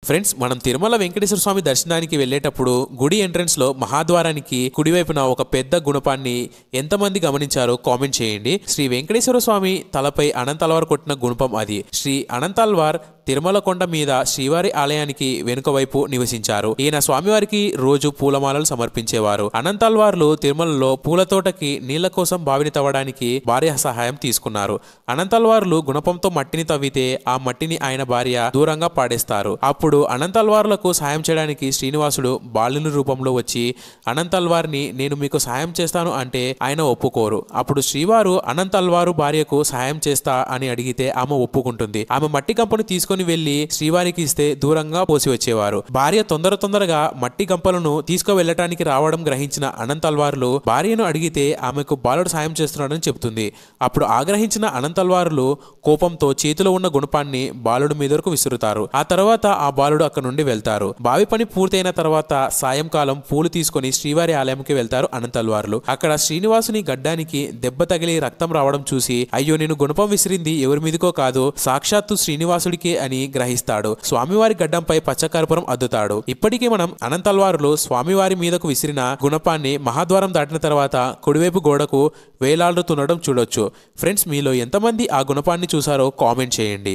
Friends, మనం తిరుమల వెంకటేశ్వర స్వామి దర్శనానికి వెళ్ళేటప్పుడు గుడి ఎంట్రన్స్ లో మహాద్వారానికి కుడివైపున ఒక పెద్ద గుణపాన్ని ఎంతమంది గమనించారో కామెంట్ చేయండి. శ్రీ వెంకటేశ్వర స్వామి తలపై అనంతల్వార్ కొట్టిన గుణపం అది. శ్రీ అనంతల్వార్ తిరుమల కొండ మీద శ్రీవారి ఆలయానికి వెనుక వైపు నివసించారు. ఈయన స్వామివారికి రోజు పూలమాలలు సమర్పించేవారు. అనంతల్వార్లు తిరుమలలో పూల తోటకి నీళ్ల కోసం బావిని తవ్వడానికి భార్య సహాయం తీసుకున్నారు. అనంతల్వార్లు గుణపంతో మట్టిని తవ్వితే ఆ మట్టిని ఆయన భార్య దూరంగా పాడేస్తారు. అప్పుడు అనంతల్వార్లకు సాయం చేయడానికి శ్రీనివాసుడు బాలుని రూపంలో వచ్చి అనంతల్వార్ని నేను మీకు సాయం చేస్తాను అంటే ఆయన ఒప్పుకోరు. అప్పుడు శ్రీవారు అనంతల్వారు భార్యకు సాయం చేస్తా అని అడిగితే ఆమె ఒప్పుకుంటుంది. ఆమె మట్టి గంపను తీసుకుని వెళ్లి శ్రీవారికి ఇస్తే దూరంగా పోసి వచ్చేవారు. భార్య తొందరగా మట్టి గంపలను తీసుకువెళ్లటానికి రావడం గ్రహించిన అనంతల్వార్లు భార్యను అడిగితే ఆమెకు బాలుడు సాయం చేస్తున్నాడని చెబుతుంది. అప్పుడు ఆగ్రహించిన అనంతల్వార్లు కోపంతో చేతిలో ఉన్న గుణపాన్ని బాలుడు మీదకు విసురుతారు. ఆ తర్వాత ఆ బాలుడు అక్కడ నుండి వెళ్తారు. బావి పని పూర్తయిన తర్వాత సాయంకాలం పూలు తీసుకుని శ్రీవారి ఆలయంకి వెళ్తారు అనంతల్వార్లు. అక్కడ శ్రీనివాసుని గడ్డానికి దెబ్బ తగిలి రక్తం రావడం చూసి అయ్యో నేను గుణపం విసిరింది ఎవరి మీదకో కాదు సాక్షాత్తు శ్రీనివాసుడికి అని గ్రహిస్తాడు. స్వామివారి గడ్డంపై పచ్చకర్పూరం అద్దుతాడు. ఇప్పటికీ మనం అనంతల్వారులు స్వామివారి మీదకు విసిరిన గుణపాన్ని మహాద్వారం దాటిన తర్వాత కుడివైపు గోడకు వేలాడుతుండడం చూడొచ్చు. ఫ్రెండ్స్, మీలో ఎంతమంది ఆ గుణపాన్ని చూసారో కామెంట్ చేయండి.